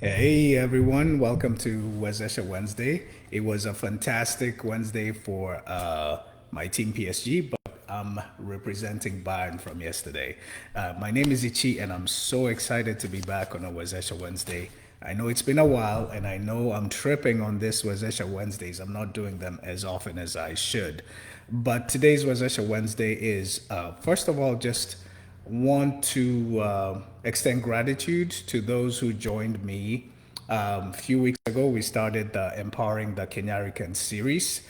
Hey everyone, welcome to Wezesha Wednesday. It was a fantastic Wednesday for my team PSG, but I'm representing Bayern from yesterday. My name is Ichi, and I'm so excited to be back on a Wezesha Wednesday. I know it's been a while, and I know I'm tripping on this Wezesha Wednesdays. I'm not doing them as often as I should. But today's Wezesha Wednesday is, first of all, just want to extend gratitude to those who joined me. A few weeks ago, we started the Empowering the KenyaRican series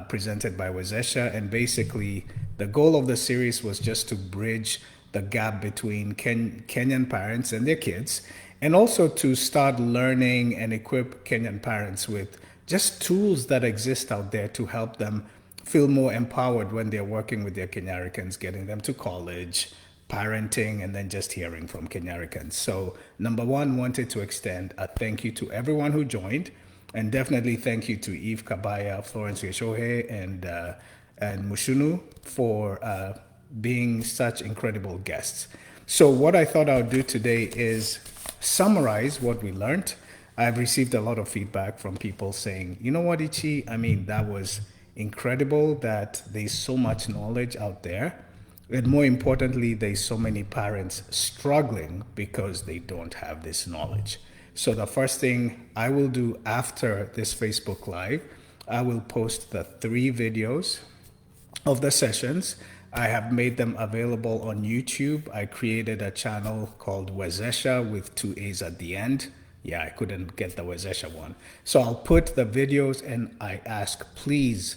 presented by Wezesha. And basically, the goal of the series was just to bridge the gap between Kenyan parents and their kids, and also to start learning and equip Kenyan parents with just tools that exist out there to help them feel more empowered when they're working with their KenyaRicans, getting them to college, parenting, and then just hearing from KenyaRicans. So, number one, wanted to extend a thank you to everyone who joined, and definitely thank you to Eve Kabaya, Florence Gichuhi, and Muchunu for being such incredible guests. So, what I thought I would do today is summarize what we learned. I've received a lot of feedback from people saying, you know what, Ichi, I mean, that was incredible that there's so much knowledge out there. And more importantly, there's so many parents struggling because they don't have this knowledge. So the first thing I will do after this Facebook Live, I will post the 3 videos of the sessions. I have made them available on YouTube. I created a channel called Wezesha with 2 A's at the end. Yeah, I couldn't get the Wezesha one. So I'll put the videos, and I ask, please,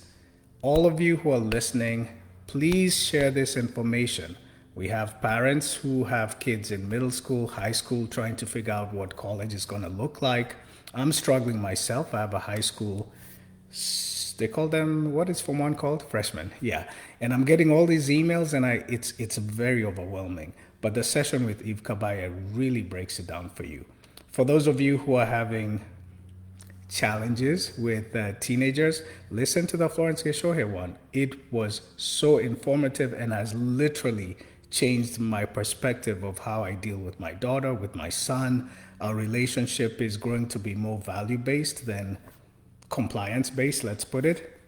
all of you who are listening, please share this information. We have parents who have kids in middle school, high school, trying to figure out what college is going to look like. I'm struggling myself. I have a high school, they call them, what is Form 1 called? Freshmen. Yeah. And I'm getting all these emails, and it's very overwhelming. But the session with Eve Kabaya really breaks it down for you. For those of you who are having challenges with teenagers, listen to the Florence Gichuhi one. It was so informative and has literally changed my perspective of how I deal with my daughter, with my son. Our relationship is growing to be more value-based than compliance-based, let's put it.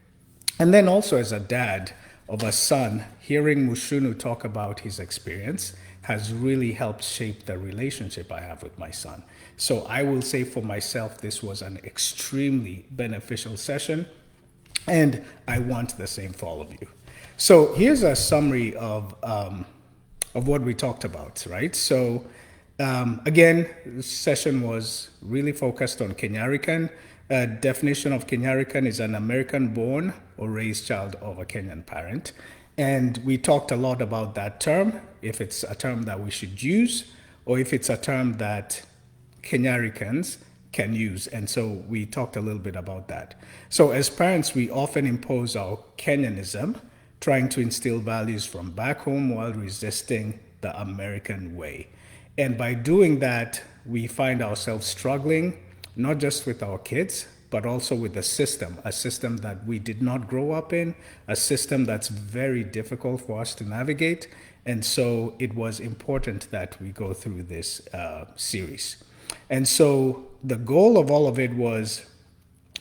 And then also, as a dad of a son, hearing Muchunu talk about his experience has really helped shape the relationship I have with my son. So I will say for myself, this was an extremely beneficial session, and I want the same for all of you. So here's a summary of what we talked about, right? So again, this session was really focused on KenyaRican. Definition of KenyaRican is an American-born or raised child of a Kenyan parent. And we talked a lot about that term, if it's a term that we should use, or if it's a term that KenyaRicans can use. And so we talked a little bit about that. So as parents, we often impose our Kenyanism, trying to instill values from back home while resisting the American way. And by doing that, we find ourselves struggling, not just with our kids, but also with the system, a system that we did not grow up in, a system that's very difficult for us to navigate. And so it was important that we go through this series. And so the goal of all of it was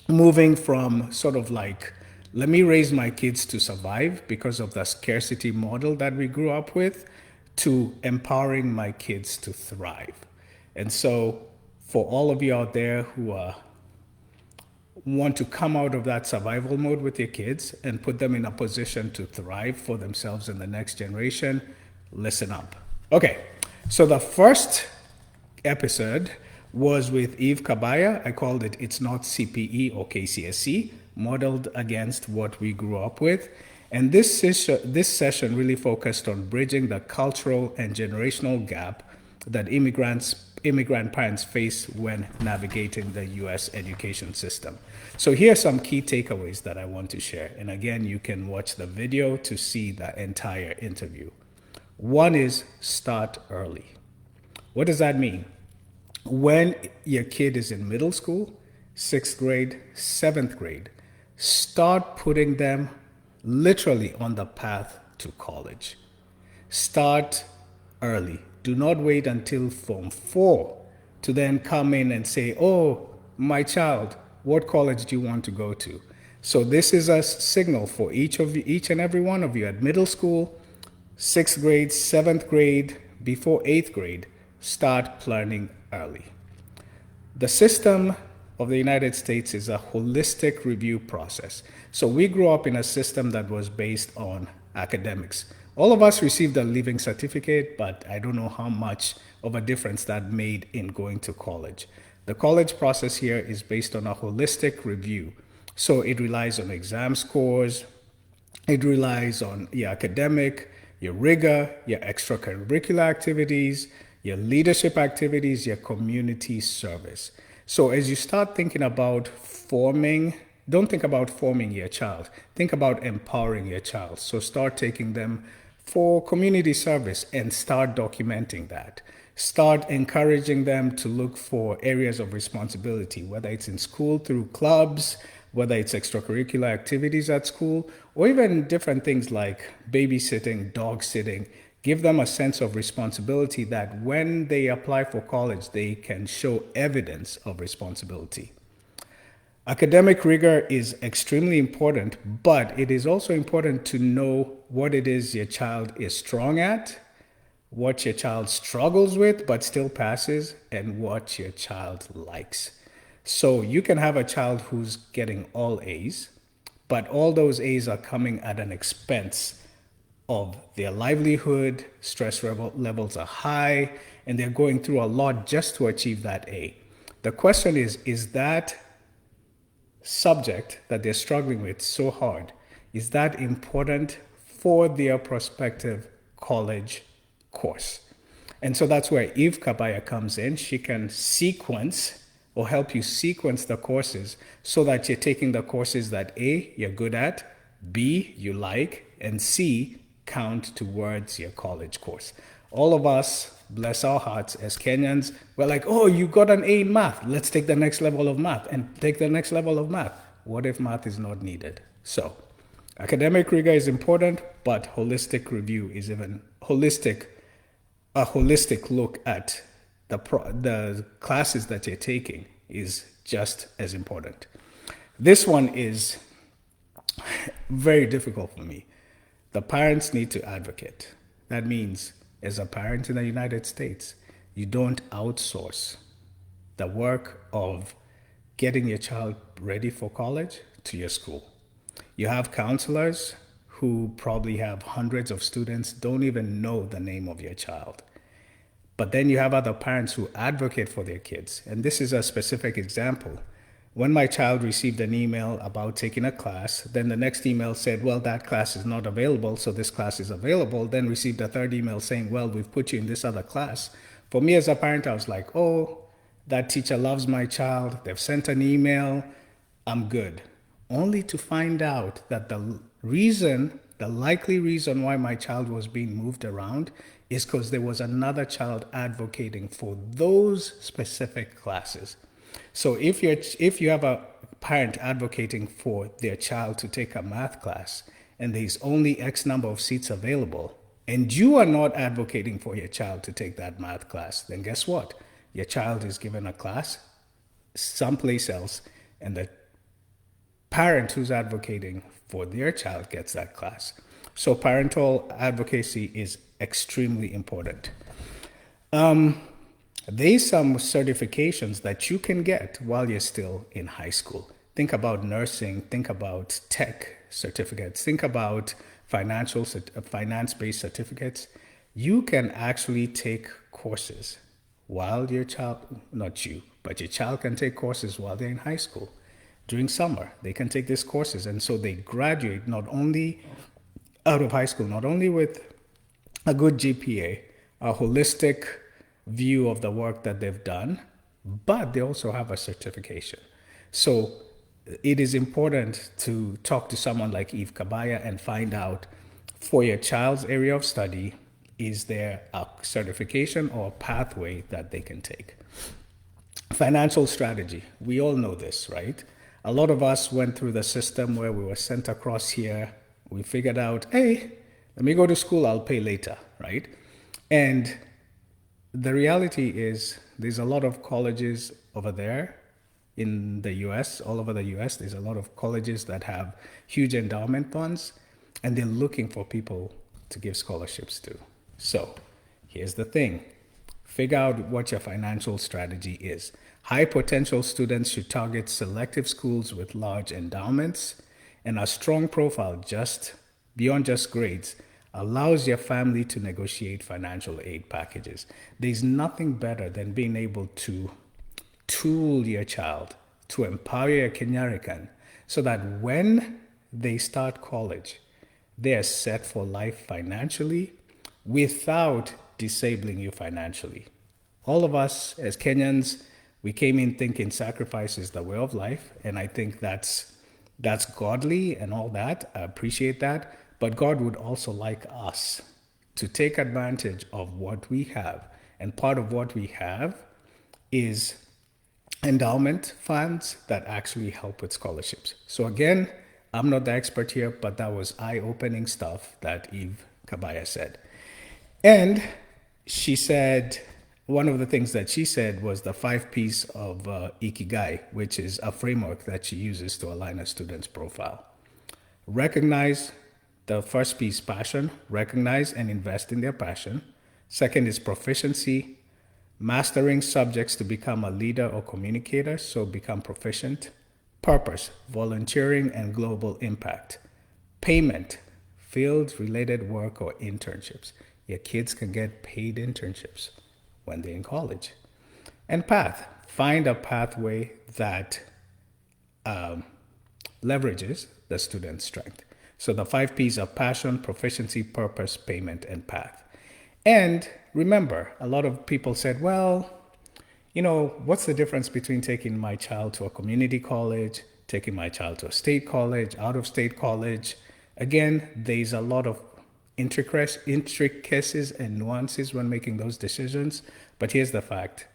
moving from sort of like, let me raise my kids to survive because of the scarcity model that we grew up with, to empowering my kids to thrive. And so for all of you out there who want to come out of that survival mode with your kids and put them in a position to thrive for themselves and the next generation, listen up. Okay, so the first episode was with Eve Kabaya. I called it It's Not CPE or KCSE, modeled against what we grew up with. And this session really focused on bridging the cultural and generational gap that immigrant parents face when navigating the US education system. So here are some key takeaways that I want to share. And again, you can watch the video to see the entire interview. One is start early. What does that mean? When your kid is in middle school, 6th grade, 7th grade, start putting them literally on the path to college. Start early. Do not wait until Form 4 to then come in and say, oh, my child, what college do you want to go to? So this is a signal for each and every one of you at middle school, 6th grade, 7th grade, before 8th grade, start planning early. The system of the United States is a holistic review process. So we grew up in a system that was based on academics. All of us received a leaving certificate, but I don't know how much of a difference that made in going to college. The college process here is based on a holistic review. So it relies on exam scores, it relies on your academic, your rigor, your extracurricular activities, your leadership activities, your community service. So as you start thinking about don't think about forming your child. Think about empowering your child. So start taking them for community service and start documenting that. Start encouraging them to look for areas of responsibility, whether it's in school through clubs, whether it's extracurricular activities at school, or even different things like babysitting, dog sitting. Give them a sense of responsibility that when they apply for college, they can show evidence of responsibility. Academic rigor is extremely important, but it is also important to know what it is your child is strong at, what your child struggles with but still passes, and what your child likes. So you can have a child who's getting all A's, but all those A's are coming at an expense of their livelihood, stress levels are high, and they're going through a lot just to achieve that A. The question is that subject that they're struggling with so hard, is that important for their prospective college course? And so that's where Eve Kabaya comes in. She can sequence or help you sequence the courses so that you're taking the courses that A, you're good at, B, you like, and C, count towards your college course. All of us, bless our hearts, as Kenyans, we're like, oh, you got an A in math. Let's take the next level of math and take the next level of math. What if math is not needed? So academic rigor is important, but holistic review is even holistic. A holistic look at the classes that you're taking is just as important. This one is very difficult for me. The parents need to advocate. That means, as a parent in the United States, you don't outsource the work of getting your child ready for college to your school. You have counselors who probably have hundreds of students, don't even know the name of your child. But then you have other parents who advocate for their kids. And this is a specific example. When my child received an email about taking a class, then the next email said, well, that class is not available, so this class is available. Then received a third email saying, well, we've put you in this other class. For me as a parent, I was like, oh, that teacher loves my child. They've sent an email. I'm good. Only to find out that the likely reason why my child was being moved around is because there was another child advocating for those specific classes. So if you have a parent advocating for their child to take a math class and there's only X number of seats available, and you are not advocating for your child to take that math class, then guess what? Your child is given a class someplace else, and the parent who's advocating for their child gets that class. So parental advocacy is extremely important. There's some certifications that you can get while you're still in high school. Think about nursing, think about tech certificates, think about finance-based certificates. You can actually take courses while your child, not you, but your child can take courses while they're in high school. During summer, they can take these courses. And so they graduate not only out of high school, not only with a good GPA, a holistic view of the work that they've done, but they also have a certification. So it is important to talk to someone like Eve Kabaya and find out for your child's area of study, is there a certification or a pathway that they can take? Financial strategy. We all know this, right? A lot of us went through the system where we were sent across here. We figured out, hey, let me go to school, I'll pay later, right? And the reality is there's a lot of colleges over there in the US, all over the US. There's a lot of colleges that have huge endowment funds, and they're looking for people to give scholarships to. So here's the thing, figure out what your financial strategy is. High potential students should target selective schools with large endowments, and a strong profile just beyond just grades allows your family to negotiate financial aid packages. There's nothing better than being able to tool your child to empower your KenyaRican so that when they start college, they are set for life financially without disabling you financially. All of us as Kenyans, we came in thinking sacrifice is the way of life, and I think that's godly and all that. I appreciate that. But God would also like us to take advantage of what we have. And part of what we have is endowment funds that actually help with scholarships. So again, I'm not the expert here, but that was eye-opening stuff that Eve Kabaya said. And she said, one of the things that she said was the 5 P's of Ikigai, which is a framework that she uses to align a student's profile. Recognize the first piece, passion, recognize and invest in their passion. Second is proficiency, mastering subjects to become a leader or communicator, so become proficient. Purpose, volunteering and global impact. Payment, field-related work or internships. Your kids can get paid internships when they're in college. And path, find a pathway that leverages the student's strength. So the 5 P's are passion, proficiency, purpose, payment, and path. And remember, a lot of people said, well, what's the difference between taking my child to a community college, taking my child to a state college, out of state college? Again, there's a lot of intricacies and nuances when making those decisions. But here's the fact.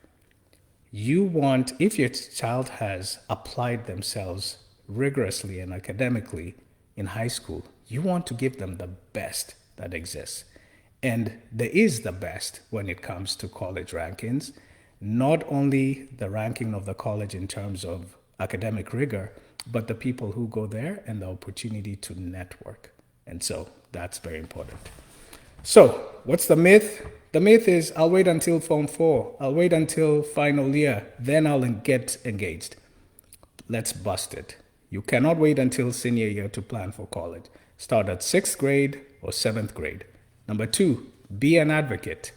If your child has applied themselves rigorously and academically in high school, you want to give them the best that exists. And there is the best when it comes to college rankings, not only the ranking of the college in terms of academic rigor, but the people who go there and the opportunity to network. And so that's very important. So what's the myth? The myth is I'll wait until Form 4. I'll wait until final year. Then I'll get engaged. Let's bust it. You cannot wait until senior year to plan for college. Start at 6th grade or 7th grade. Number 2, be an advocate.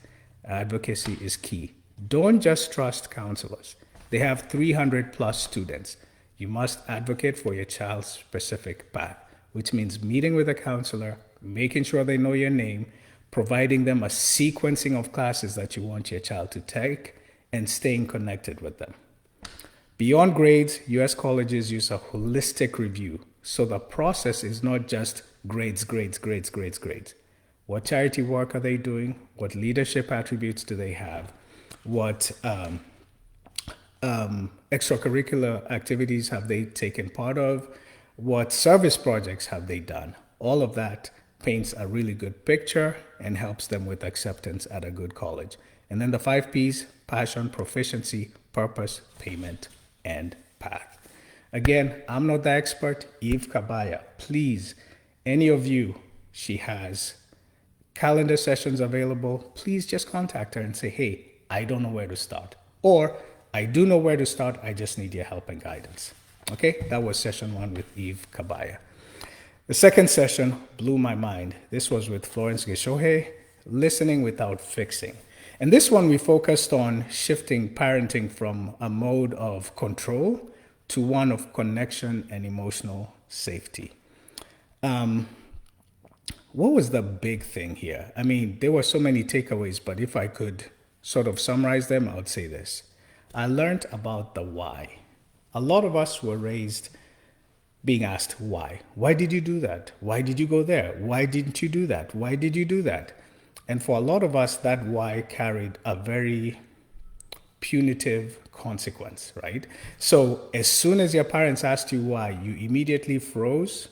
Advocacy is key. Don't just trust counselors. They have 300 plus students. You must advocate for your child's specific path, which means meeting with a counselor, making sure they know your name, providing them a sequencing of classes that you want your child to take, and staying connected with them. Beyond grades, U.S. colleges use a holistic review. So the process is not just grades. What charity work are they doing? What leadership attributes do they have? What extracurricular activities have they taken part of? What service projects have they done? All of that paints a really good picture and helps them with acceptance at a good college. And then the 5 P's, passion, proficiency, purpose, payment, and path. Again, I'm not the expert. Eve Kabaya, please, any of you, she has calendar sessions available. Please just contact her and say, hey, I don't know where to start. Or I do know where to start. I just need your help and guidance. Okay, that was session 1 with Eve Kabaya. The second session blew my mind. This was with Florence Gichuhi, listening without fixing. And this one we focused on shifting parenting from a mode of control to one of connection and emotional safety. What was the big thing here? I mean, there were so many takeaways, but if I could sort of summarize them, I would say this. I learned about the why. A lot of us were raised being asked why. Why did you do that? Why did you go there? Why didn't you do that? Why did you do that? And for a lot of us, that why carried a very punitive consequence, right? So as soon as your parents asked you why, you immediately froze,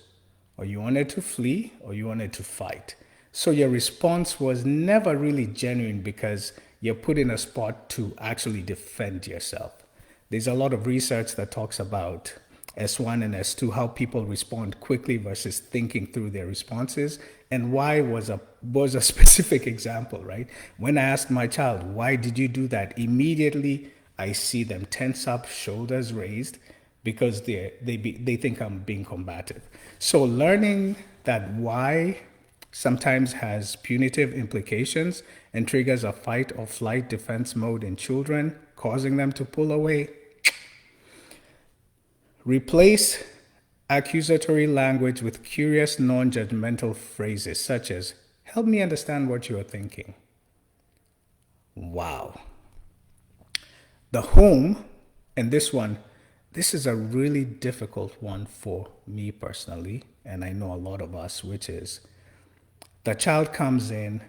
or you wanted to flee, or you wanted to fight. So your response was never really genuine because you're put in a spot to actually defend yourself. There's a lot of research that talks about S1 and S2, how people respond quickly versus thinking through their responses. And why was a specific example, right? When I asked my child, why did you do that? Immediately, I see them tense up, shoulders raised, because they think I'm being combative. So learning that why sometimes has punitive implications and triggers a fight or flight defense mode in children, causing them to pull away. Replace accusatory language with curious, non-judgmental phrases such as, help me understand what you are thinking. Wow. The home, and this is a really difficult one for me personally, and I know a lot of us, which is the child comes in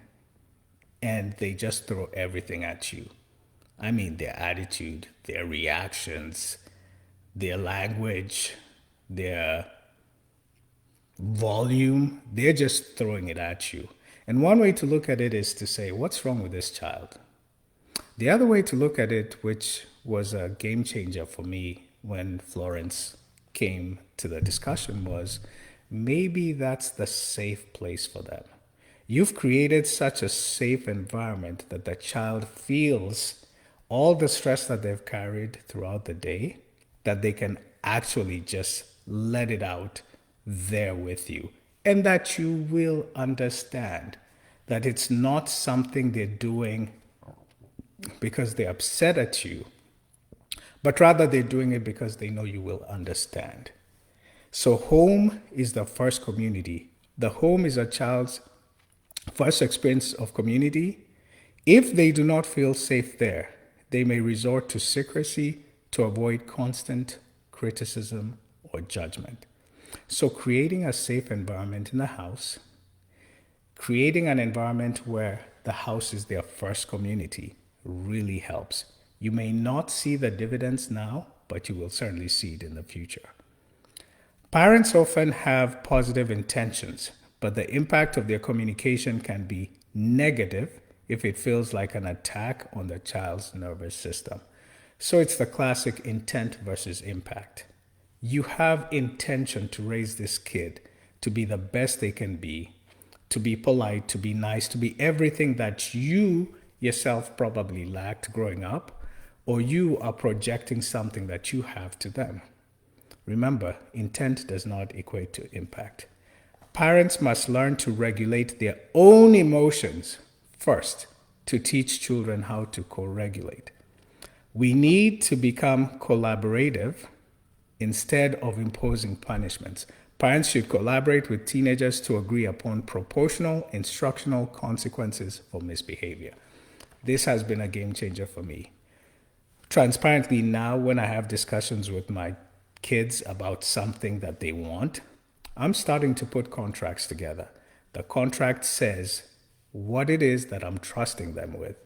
and they just throw everything at you. I mean, their attitude, their reactions, their language, their volume, they're just throwing it at you. And one way to look at it is to say, what's wrong with this child? The other way to look at it, which was a game changer for me when Florence came to the discussion, was maybe that's the safe place for them. You've created such a safe environment that the child feels all the stress that they've carried throughout the day, that they can actually just let it out there with you, and that you will understand that it's not something they're doing because they're upset at you, but rather they're doing it because they know you will understand. So home is the first community. The home is a child's first experience of community. If they do not feel safe there, they may resort to secrecy to avoid constant criticism or judgment. So creating a safe environment in the house, creating an environment where the house is their first community really helps. You may not see the dividends now, but you will certainly see it in the future. Parents often have positive intentions, but the impact of their communication can be negative if it feels like an attack on the child's nervous system. So it's the classic intent versus impact. You have intention to raise this kid to be the best they can be, to be polite, to be nice, to be everything that you yourself probably lacked growing up, or you are projecting something that you have to them. Remember, intent does not equate to impact. Parents must learn to regulate their own emotions first to teach children how to co-regulate. We need to become collaborative instead of imposing punishments. Parents should collaborate with teenagers to agree upon proportional instructional consequences for misbehavior. This has been a game changer for me. Transparently, now when I have discussions with my kids about something that they want, I'm starting to put contracts together. The contract says what it is that I'm trusting them with.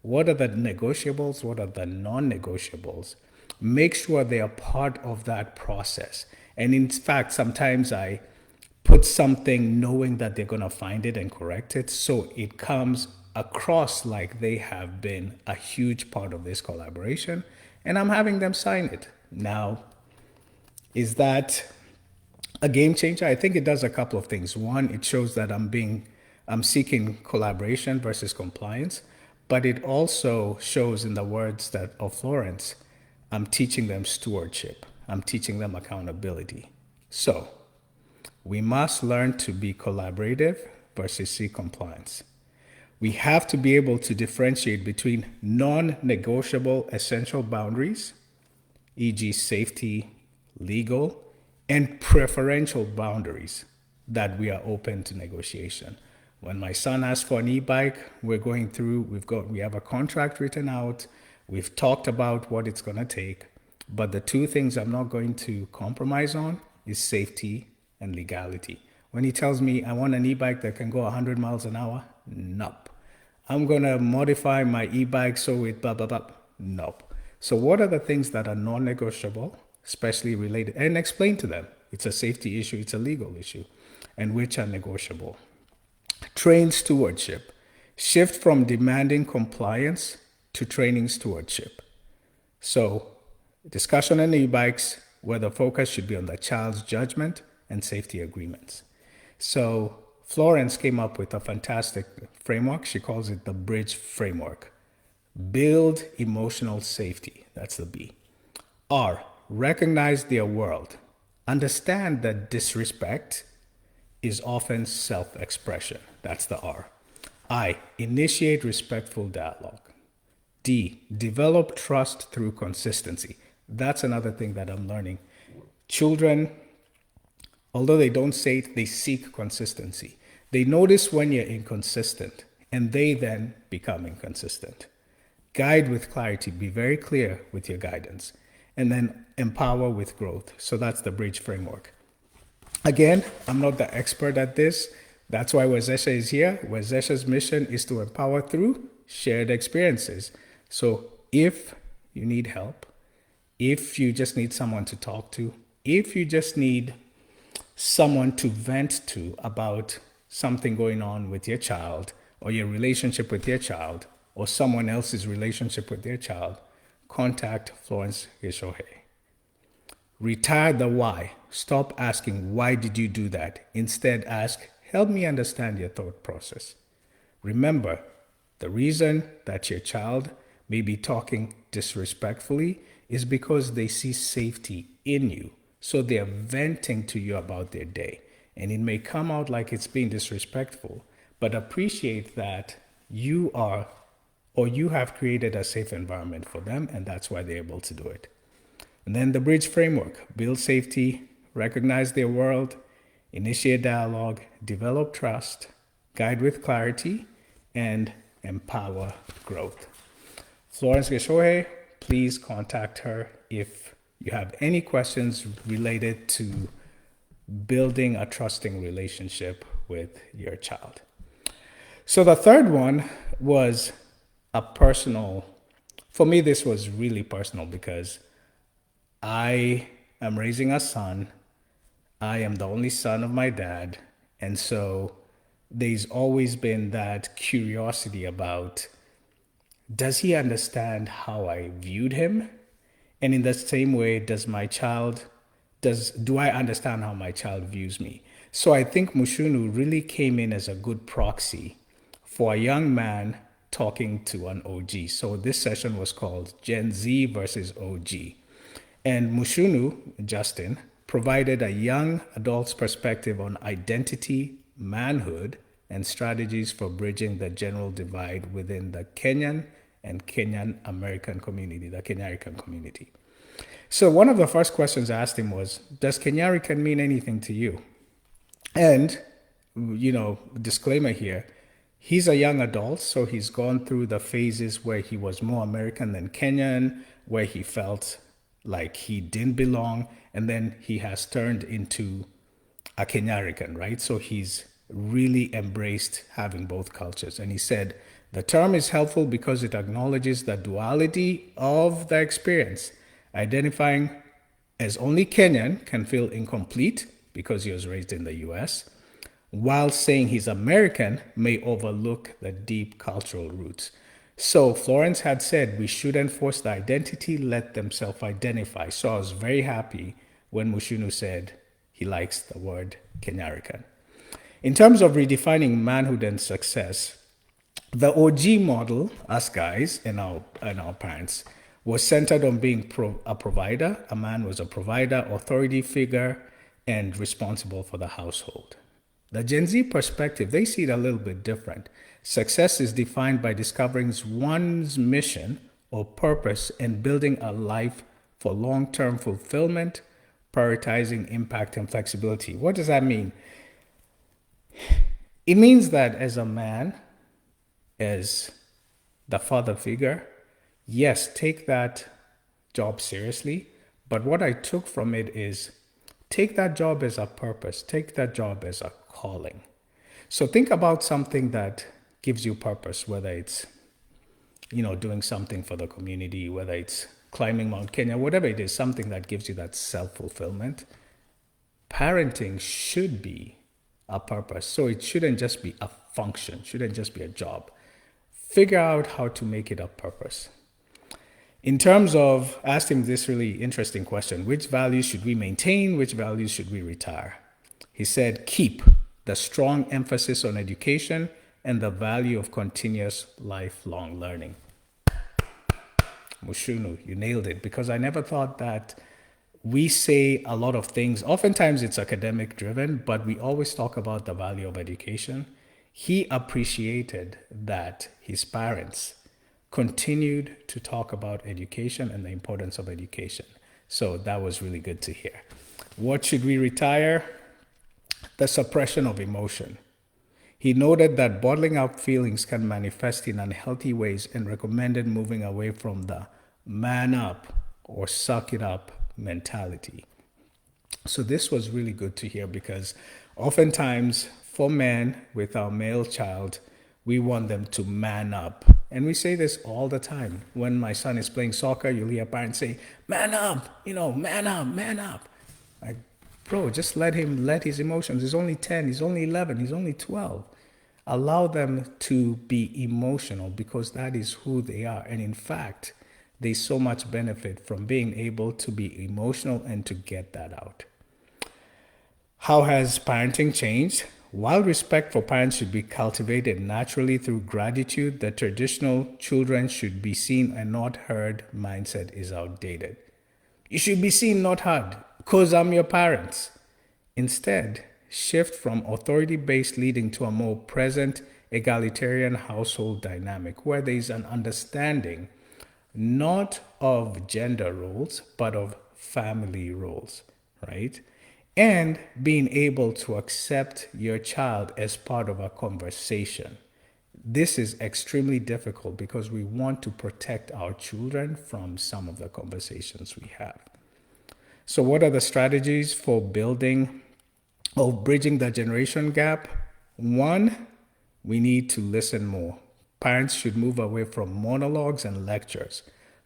What are the negotiables? What are the non-negotiables? Make sure they are part of that process. And in fact, sometimes I put something knowing that they're going to find it and correct it, so it comes across like they have been a huge part of this collaboration, and I'm having them sign it. Now, is that a game changer? I think it does a couple of things. One, it shows that I'm seeking collaboration versus compliance, but it also shows, in the words of Florence, I'm teaching them stewardship. I'm teaching them accountability. So we must learn to be collaborative versus seek compliance. We have to be able to differentiate between non-negotiable essential boundaries, e.g. safety, legal, and preferential boundaries that we are open to negotiation. When my son asks for an e-bike, we have a contract written out, we've talked about what it's going to take, but the two things I'm not going to compromise on is safety and legality. When he tells me I want an e-bike that can go 100 miles an hour, nope. I'm going to modify my e-bike so it blah, blah, blah. Nope. So what are the things that are non-negotiable, especially related, and explain to them. It's a safety issue, it's a legal issue, and which are negotiable. Train stewardship. Shift from demanding compliance to training stewardship. So, discussion on e-bikes, where the focus should be on the child's judgment and safety agreements. So, Florence came up with a fantastic framework. She calls it the bridge framework. Build emotional safety. That's the B. R, recognize their world. Understand that disrespect is often self-expression. That's the R. I, initiate respectful dialogue. D, develop trust through consistency. That's another thing that I'm learning. Children, although they don't say it, they seek consistency. They notice when you're inconsistent, and they then become inconsistent. Guide with clarity. Be very clear with your guidance. And then empower with growth. So that's the bridge framework. Again, I'm not the expert at this. That's why Wezesha is here. Wezesha's mission is to empower through shared experiences. So if you need help, if you just need someone to talk to, if you just need someone to vent to about something going on with your child or your relationship with your child or someone else's relationship with their child, contact Florence Gichuhi. Retire the why. Stop asking, why did you do that? Instead, ask, help me understand your thought process. Remember, the reason that your child may be talking disrespectfully is because they see safety in you. So they're venting to you about their day. And it may come out like it's being disrespectful, but appreciate that you are or you have created a safe environment for them, and that's why they're able to do it. And then the bridge framework, build safety, recognize their world, initiate dialogue, develop trust, guide with clarity, and empower growth. Florence Gichuhi, please contact her if you have any questions related to building a trusting relationship with your child. So the third one was a personal, for me, this was really personal because I am raising a son. I am the only son of my dad. And so there's always been that curiosity about, does he understand how I viewed him? And in the same way, do I understand how my child views me? So I think Muchunu really came in as a good proxy for a young man talking to an OG. So this session was called Gen Z versus OG. And Muchunu, Justin, provided a young adult's perspective on identity, manhood, and strategies for bridging the general divide within the Kenyan and Kenyan-American community, the KenyaRican community. So one of the first questions I asked him was, does KenyaRican mean anything to you? And, disclaimer here, he's a young adult, so he's gone through the phases where he was more American than Kenyan, where he felt like he didn't belong, and then he has turned into a KenyaRican, right? So he's really embraced having both cultures. And he said, the term is helpful because it acknowledges the duality of the experience. Identifying as only Kenyan can feel incomplete because he was raised in the US, while saying he's American may overlook the deep cultural roots. So Florence had said we shouldn't force the identity, let them self-identify. So I was very happy when Muchunu said he likes the word KenyaRican. In terms of redefining manhood and success, the OG model, us guys and our parents, was centered on being a provider. A man was a provider, authority figure, and responsible for the household. The Gen Z perspective, they see it a little bit different. Success is defined by discovering one's mission or purpose and building a life for long-term fulfillment, prioritizing impact and flexibility. What does that mean? It means that as a man, as the father figure, yes, take that job seriously. But what I took from it is take that job as a purpose, take that job as a calling. So think about something that gives you purpose, whether it's, doing something for the community, whether it's climbing Mount Kenya, whatever it is, something that gives you that self-fulfillment. Parenting should be a purpose. So it shouldn't just be a function, shouldn't just be a job. figure out how to make it a purpose. In terms of, asked him this really interesting question: which values should we maintain? Which values should we retire? He said, keep the strong emphasis on education and the value of continuous lifelong learning. Muchunu, you nailed it, because I never thought that we say a lot of things. Oftentimes it's academic driven, but we always talk about the value of education. He appreciated that his parents continued to talk about education and the importance of education. So that was really good to hear. What should we retire? The suppression of emotion. He noted that bottling up feelings can manifest in unhealthy ways and recommended moving away from the man up or suck it up mentality. So this was really good to hear, because oftentimes for men with our male child, we want them to man up. And we say this all the time. When my son is playing soccer, you'll hear parents say, man up, man up, man up. Like, bro, just let his emotions. He's only 10, he's only 11, he's only 12. Allow them to be emotional, because that is who they are. And in fact, they so much benefit from being able to be emotional and to get that out. How has parenting changed? While respect for parents should be cultivated naturally through gratitude, the traditional children should be seen and not heard mindset is outdated. You should be seen, not heard, because I'm your parents. Instead, shift from authority-based leading to a more present, egalitarian household dynamic where there is an understanding not of gender roles, but of family roles, right? And being able to accept your child as part of a conversation. This is extremely difficult because we want to protect our children from some of the conversations we have. So what are the strategies for bridging the generation gap? One, we need to listen more. Parents should move away from monologues and lectures.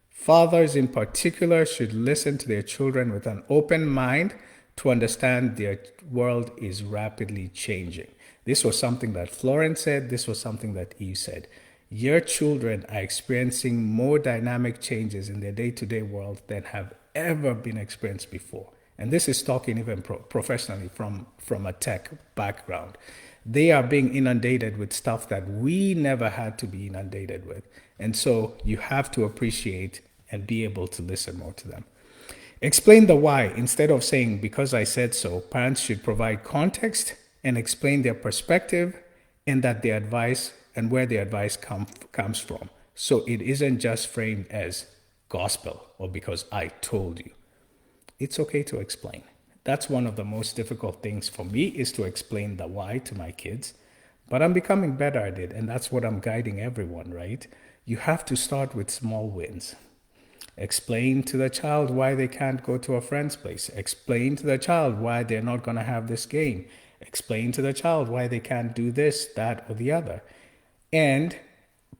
Fathers in particular should listen to their children with an open mind to understand their world is rapidly changing. This was something that Florence said. This was something that Eve said. Your children are experiencing more dynamic changes in their day-to-day world than have ever been experienced before. And this is talking even professionally from a tech background. They are being inundated with stuff that we never had to be inundated with. And so you have to appreciate and be able to listen more to them. Explain the why. Instead of saying, because I said so, parents should provide context and explain their perspective and that their advice and where their advice comes from. So it isn't just framed as gospel or because I told you. It's okay to explain. That's one of the most difficult things for me, is to explain the why to my kids. But I'm becoming better at it, and that's what I'm guiding everyone, right? You have to start with small wins. Explain to the child why they can't go to a friend's place. Explain to the child why they're not going to have this game. Explain to the child why they can't do this, that, or the other. And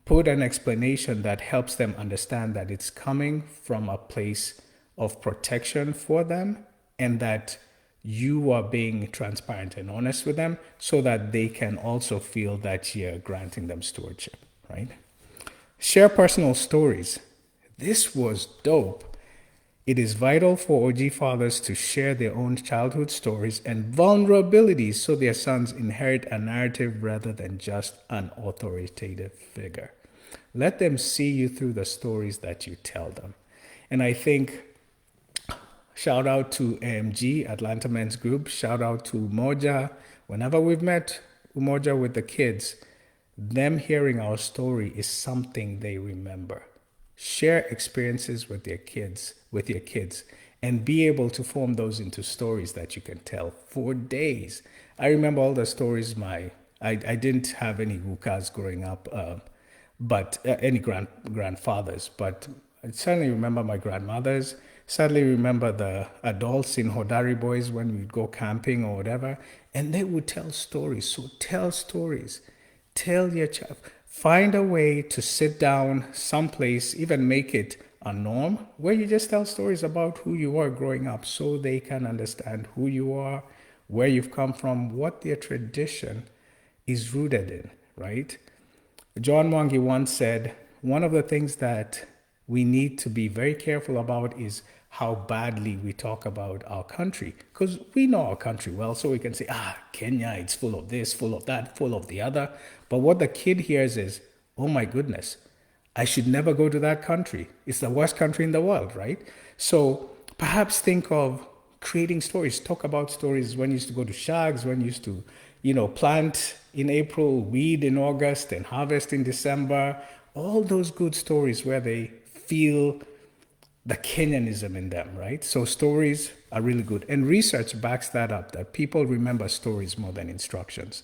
put an explanation that helps them understand that it's coming from a place of protection for them, and that you are being transparent and honest with them so that they can also feel that you're granting them stewardship, right? Share personal stories. This was dope. It is vital for OG fathers to share their own childhood stories and vulnerabilities so their sons inherit a narrative rather than just an authoritative figure. Let them see you through the stories that you tell them. And I think, shout out to AMG, Atlanta Men's Group. Shout out to Umoja. Whenever we've met Umoja with the kids, them hearing our story is something they remember. Share experiences with your kids, and be able to form those into stories that you can tell for days. I remember all the stories. I didn't have any wukas growing up, but any grandfathers. But I certainly remember my grandmothers. Sadly, remember the adults in Hodari Boys when we'd go camping or whatever, and they would tell stories. So tell stories. Tell your child. Find a way to sit down someplace, even make it a norm, where you just tell stories about who you are growing up so they can understand who you are, where you've come from, what their tradition is rooted in, right? John Mwangi once said, one of the things that we need to be very careful about is how badly we talk about our country. Because we know our country well, so we can say, Kenya, it's full of this, full of that, full of the other. But what the kid hears is, oh my goodness, I should never go to that country. It's the worst country in the world, right? So perhaps think of creating stories. Talk about stories when you used to go to shags, when you used to, plant in April, weed in August, and harvest in December. All those good stories where they feel the Kenyanism in them, right? So stories are really good. And research backs that up, that people remember stories more than instructions.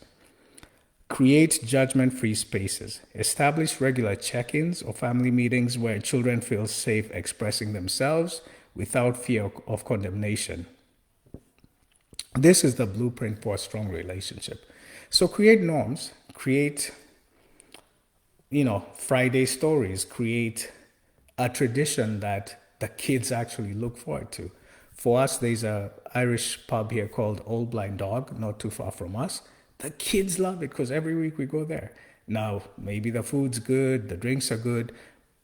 Create judgment-free spaces. Establish regular check-ins or family meetings where children feel safe expressing themselves without fear of condemnation. This is the blueprint for a strong relationship. So create norms, create, Friday stories, create a tradition that the kids actually look forward to. For us, there's an Irish pub here called Old Blind Dog, not too far from us. The kids love it because every week we go there. Now, maybe the food's good, the drinks are good,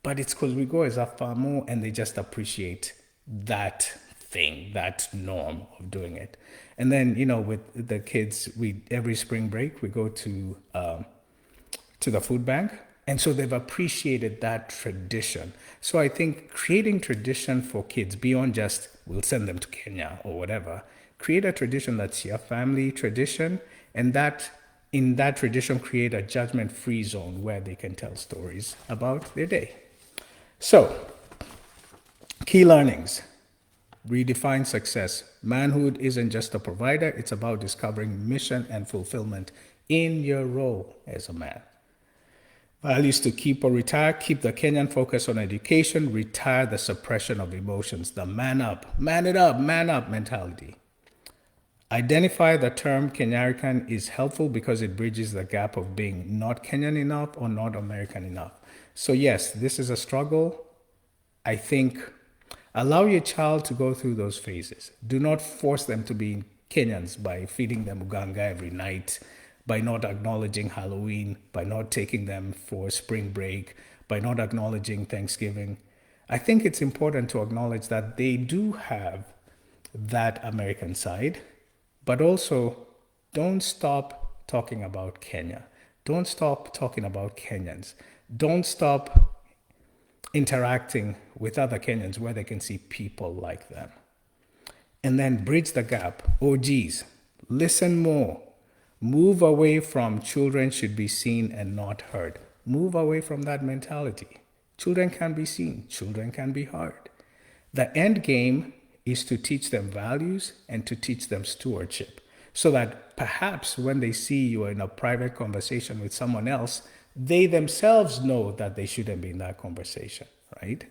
but it's because we go as a famu and they just appreciate that thing, that norm of doing it. And then, with the kids, we every spring break we go to the food bank, and so they've appreciated that tradition. So I think creating tradition for kids beyond just we'll send them to Kenya or whatever, create a tradition that's your family tradition, and that in that tradition create a judgment-free zone where they can tell stories about their day. So, key learnings. Redefine success. Manhood isn't just a provider, it's about discovering mission and fulfillment in your role as a man. Values to keep or retire. Keep the Kenyan focus on education. Retire the suppression of emotions. The man up, man it up, man up mentality. Identify the term KenyaRican is helpful because it bridges the gap of being not Kenyan enough or not American enough. So yes, this is a struggle. I think allow your child to go through those phases. Do not force them to be Kenyans by feeding them uganga every night, by not acknowledging Halloween, by not taking them for spring break, by not acknowledging Thanksgiving. I think it's important to acknowledge that they do have that American side, but also don't stop talking about Kenya. Don't stop talking about Kenyans. Don't stop interacting with other Kenyans where they can see people like them. And then bridge the gap. OGs, listen more. Move away from children should be seen and not heard. Move away from that mentality. Children can be seen. Children can be heard. The end game is to teach them values and to teach them stewardship so that perhaps when they see you in a private conversation with someone else, they themselves know that they shouldn't be in that conversation, right?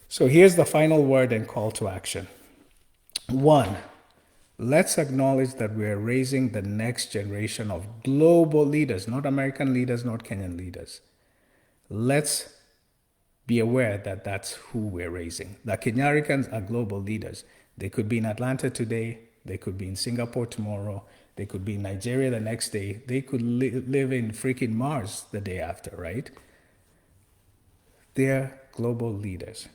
So here's the final word and call to action. 1, let's acknowledge that we are raising the next generation of global leaders, not American leaders, not Kenyan leaders. Let's be aware that that's who we're raising. The KenyaRicans are global leaders. They could be in Atlanta today. They could be in Singapore tomorrow. They could be in Nigeria the next day. They could live in freaking Mars the day after, right? They're global leaders.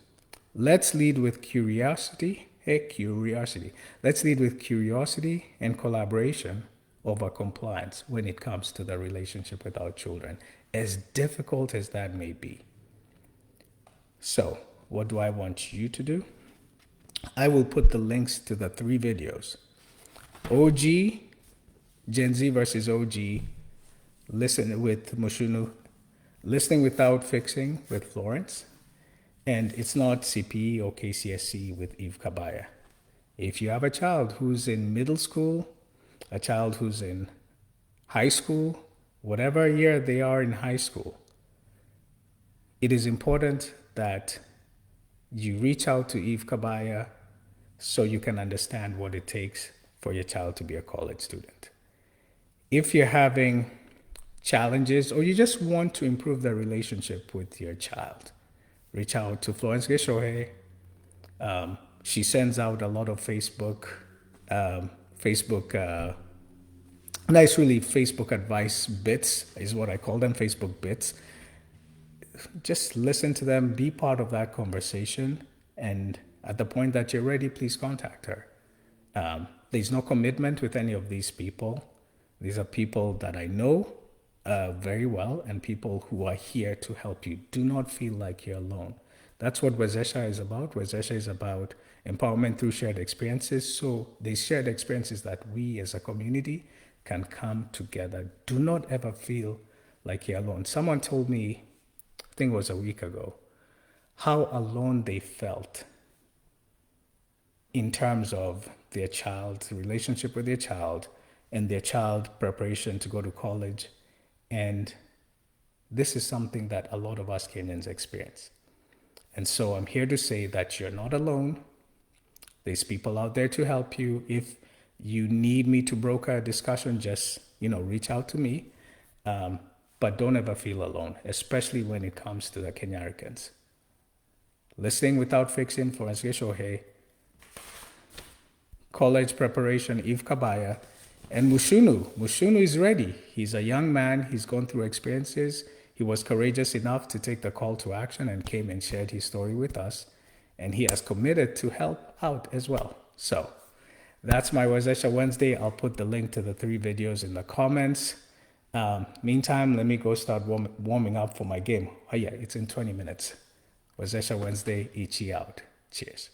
Let's lead with curiosity. Curiosity. Let's lead with curiosity and collaboration over compliance when it comes to the relationship with our children, as difficult as that may be. So, what do I want you to do? I will put the links to the 3 videos. OG, Gen Z versus OG, Listen with Muchunu, Listening Without Fixing with Florence, and It's Not CPE or KCSE with Kabaya. If you have a child who's in middle school, a child who's in high school, whatever year they are in high school, it is important that you reach out to Kabaya so you can understand what it takes for your child to be a college student. If you're having challenges or you just want to improve the relationship with your child, reach out to Florence Gichuhi. She sends out a lot of Facebook nice, really Facebook advice bits is what I call them, Facebook bits. Just listen to them, be part of that conversation, and at the point that you're ready, please contact her. There's no commitment with any of these people. These are people that I know very well and people who are here to help you. Do not feel like you're alone. That's what Wezesha is about. Wezesha is about empowerment through shared experiences. So these shared experiences that we as a community can come together. Do not ever feel like you're alone. Someone told me, I think it was a week ago, how alone they felt in terms of their child's relationship with their child and their child preparation to go to college. And this is something that a lot of us Kenyans experience. And so I'm here to say that you're not alone. There's people out there to help you. If you need me to broker a discussion, just reach out to me. But don't ever feel alone, especially when it comes to the KenyaRicans. Listening Without Fixing, Florence Gichuhi, college preparation, Eve Kabaya, and Muchunu. Muchunu is ready. He's a young man. He's gone through experiences. He was courageous enough to take the call to action and came and shared his story with us. And he has committed to help out as well. So that's my Wezesha Wednesday. I'll put the link to the 3 videos in the comments. Meantime, let me go start warming up for my game. Oh yeah, it's in 20 minutes. Wezesha Wednesday, Ichi out. Cheers.